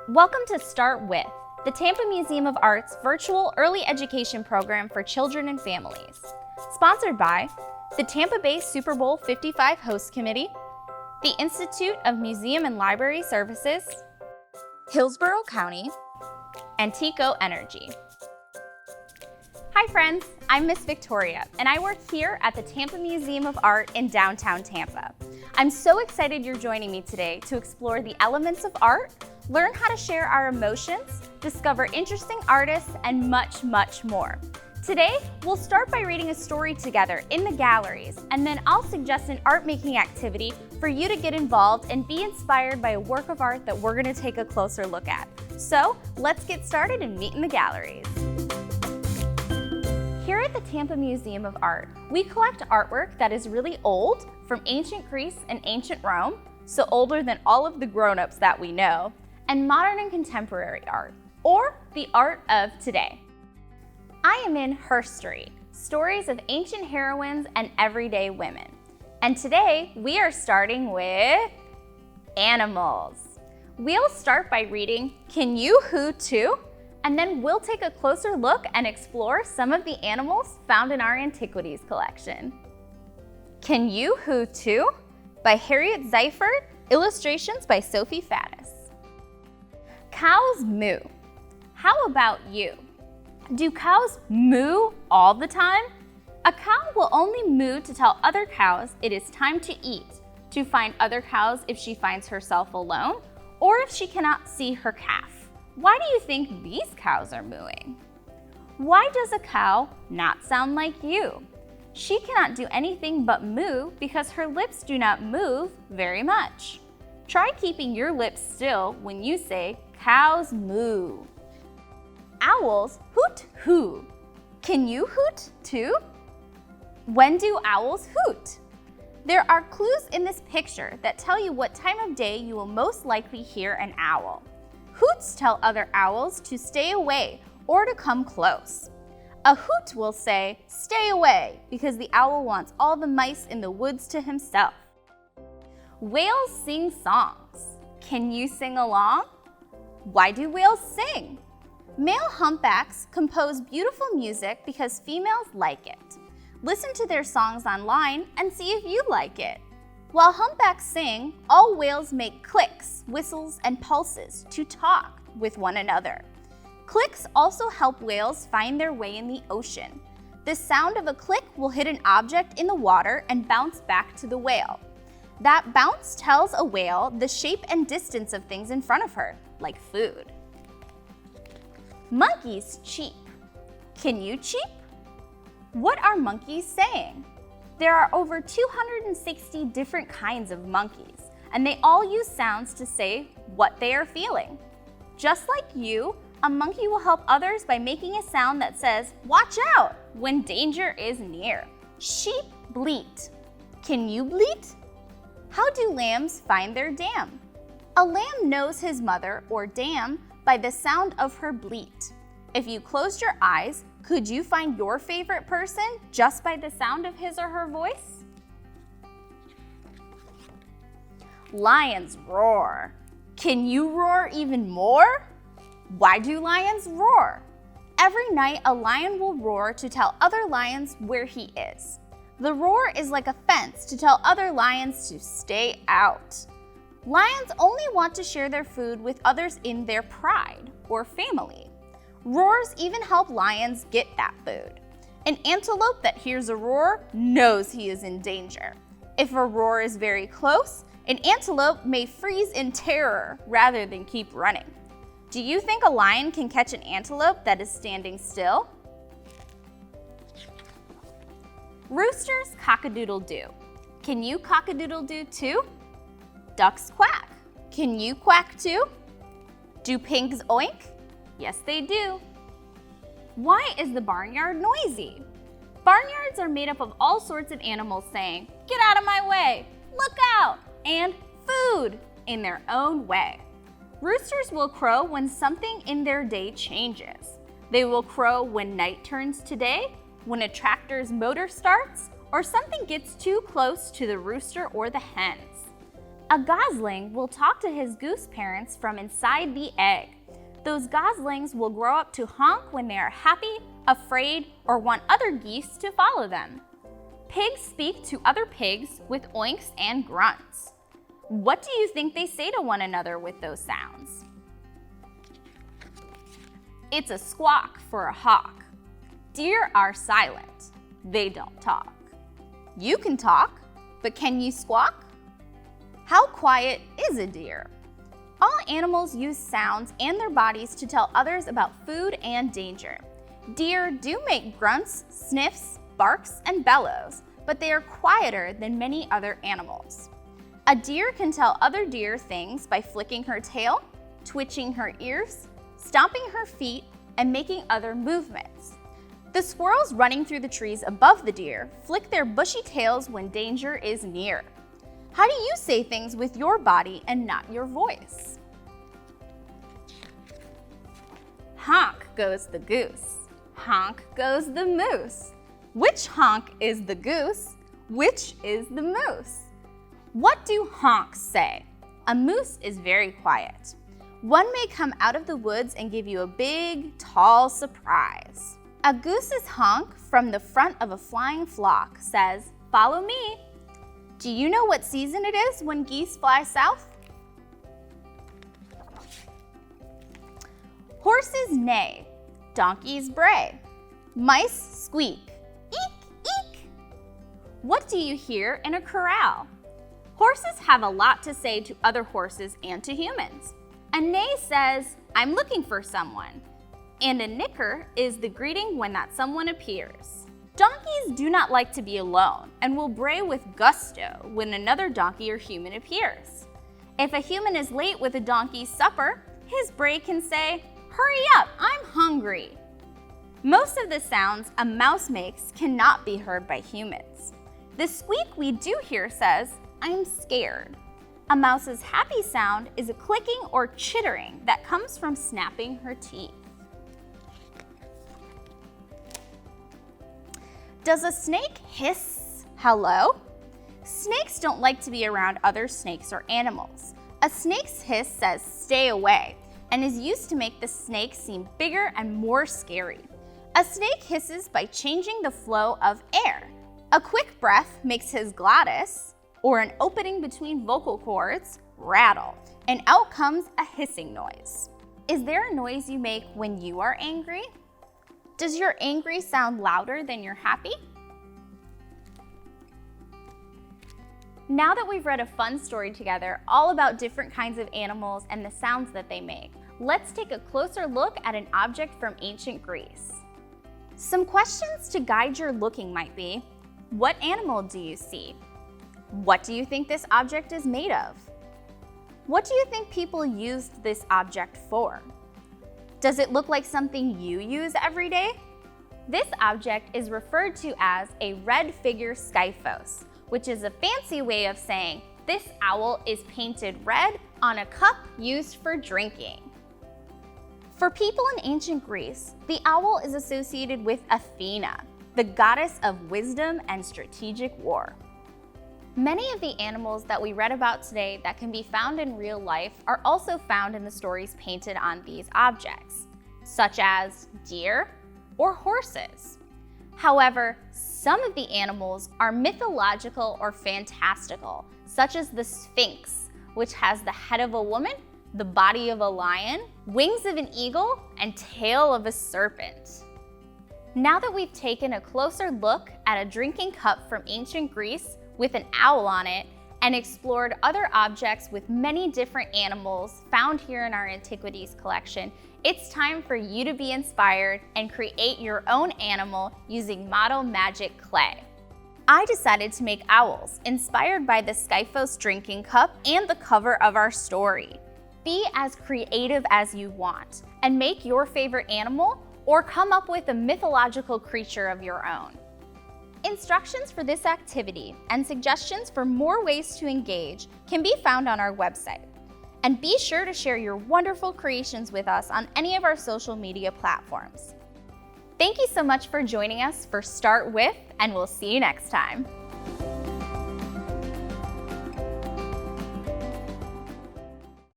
Welcome to Start With, the Tampa Museum of Art's virtual early education program for children and families. Sponsored by the Tampa-based Super Bowl 55 Host Committee, the Institute of Museum and Library Services, Hillsborough County, and Tico Energy. Hi friends, I'm Miss Victoria, and I work here at the Tampa Museum of Art in downtown Tampa. I'm so excited you're joining me today to explore the elements of art, learn how to share our emotions, discover interesting artists, and much, much more. Today, we'll start by reading a story together in the galleries, and then I'll suggest an art-making activity for you to get involved and be inspired by a work of art that we're gonna take a closer look at. So, let's get started and meet in the galleries. Here at the Tampa Museum of Art, we collect artwork that is really old, from ancient Greece and ancient Rome, so older than all of the grown-ups that we know, and modern and contemporary art, or the art of today. I am in Herstory, stories of ancient heroines and everyday women. And today, we are starting with animals. We'll start by reading Can You Whoo Too? And then we'll take a closer look and explore some of the animals found in our antiquities collection. Can You Whoo Too? By Harriet Ziefert, illustrations by Sophie Fatus. Cows moo. How about you? Do cows moo all the time? A cow will only moo to tell other cows it is time to eat, to find other cows if she finds herself alone, or if she cannot see her calf. Why do you think these cows are mooing? Why does a cow not sound like you? She cannot do anything but moo because her lips do not move very much. Try keeping your lips still when you say cows moo. Owls hoot hoo. Can you hoot too? When do owls hoot? There are clues in this picture that tell you what time of day you will most likely hear an owl. Hoots tell other owls to stay away or to come close. A hoot will say, stay away, because the owl wants all the mice in the woods to himself. Whales sing songs. Can you sing along? Why do whales sing? Male humpbacks compose beautiful music because females like it. Listen to their songs online and see if you like it. While humpbacks sing, all whales make clicks, whistles, and pulses to talk with one another. Clicks also help whales find their way in the ocean. The sound of a click will hit an object in the water and bounce back to the whale. That bounce tells a whale the shape and distance of things in front of her, like food. Monkeys cheep. Can you cheep? What are monkeys saying? There are over 260 different kinds of monkeys, and they all use sounds to say what they are feeling. Just like you, a monkey will help others by making a sound that says, watch out, when danger is near. Sheep bleat. Can you bleat? How do lambs find their dam? A lamb knows his mother, or dam, by the sound of her bleat. If you closed your eyes, could you find your favorite person just by the sound of his or her voice? Lions roar. Can you roar even more? Why do lions roar? Every night, a lion will roar to tell other lions where he is. The roar is like a fence to tell other lions to stay out. Lions only want to share their food with others in their pride or family. Roars even help lions get that food. An antelope that hears a roar knows he is in danger. If a roar is very close, an antelope may freeze in terror rather than keep running. Do you think a lion can catch an antelope that is standing still? Roosters cock-a-doodle-doo. Can you cock-a-doodle-doo too? Ducks quack. Can you quack too? Do pigs oink? Yes, they do. Why is the barnyard noisy? Barnyards are made up of all sorts of animals saying, get out of my way, look out, and food in their own way. Roosters will crow when something in their day changes. They will crow when night turns to day, when a tractor's motor starts, or something gets too close to the rooster or the hens. A gosling will talk to his goose parents from inside the egg. Those goslings will grow up to honk when they are happy, afraid, or want other geese to follow them. Pigs speak to other pigs with oinks and grunts. What do you think they say to one another with those sounds? It's a squawk for a hawk. Deer are silent. They don't talk. You can talk, but can you squawk? How quiet is a deer? All animals use sounds and their bodies to tell others about food and danger. Deer do make grunts, sniffs, barks, and bellows, but they are quieter than many other animals. A deer can tell other deer things by flicking her tail, twitching her ears, stomping her feet, and making other movements. The squirrels running through the trees above the deer flick their bushy tails when danger is near. How do you say things with your body and not your voice? Honk goes the goose. Honk goes the moose. Which honk is the goose? Which is the moose? What do honks say? A moose is very quiet. One may come out of the woods and give you a big, tall surprise. A goose's honk from the front of a flying flock says, "Follow me." Do you know what season it is when geese fly south? Horses neigh, donkeys bray, mice squeak, eek, eek. What do you hear in a corral? Horses have a lot to say to other horses and to humans. A neigh says, "I'm looking for someone," and a nicker is the greeting when that someone appears. Donkeys do not like to be alone and will bray with gusto when another donkey or human appears. If a human is late with a donkey's supper, his bray can say, "Hurry up, I'm hungry." Most of the sounds a mouse makes cannot be heard by humans. The squeak we do hear says, "I'm scared." A mouse's happy sound is a clicking or chittering that comes from snapping her teeth. Does a snake hiss hello? Snakes don't like to be around other snakes or animals. A snake's hiss says stay away and is used to make the snake seem bigger and more scary. A snake hisses by changing the flow of air. A quick breath makes his glottis, or an opening between vocal cords, rattle, and out comes a hissing noise. Is there a noise you make when you are angry? Does your angry sound louder than your happy? Now that we've read a fun story together all about different kinds of animals and the sounds that they make, let's take a closer look at an object from ancient Greece. Some questions to guide your looking might be, what animal do you see? What do you think this object is made of? What do you think people used this object for? Does it look like something you use every day? This object is referred to as a red figure skyphos, which is a fancy way of saying this owl is painted red on a cup used for drinking. For people in ancient Greece, the owl is associated with Athena, the goddess of wisdom and strategic war. Many of the animals that we read about today that can be found in real life are also found in the stories painted on these objects, such as deer or horses. However, some of the animals are mythological or fantastical, such as the Sphinx, which has the head of a woman, the body of a lion, wings of an eagle, and tail of a serpent. Now that we've taken a closer look at a drinking cup from ancient Greece with an owl on it and explored other objects with many different animals found here in our Antiquities collection, it's time for you to be inspired and create your own animal using model magic clay. I decided to make owls inspired by the Skyphos drinking cup and the cover of our story. Be as creative as you want and make your favorite animal or come up with a mythological creature of your own. Instructions for this activity and suggestions for more ways to engage can be found on our website. And be sure to share your wonderful creations with us on any of our social media platforms. Thank you so much for joining us for Start With, and we'll see you next time.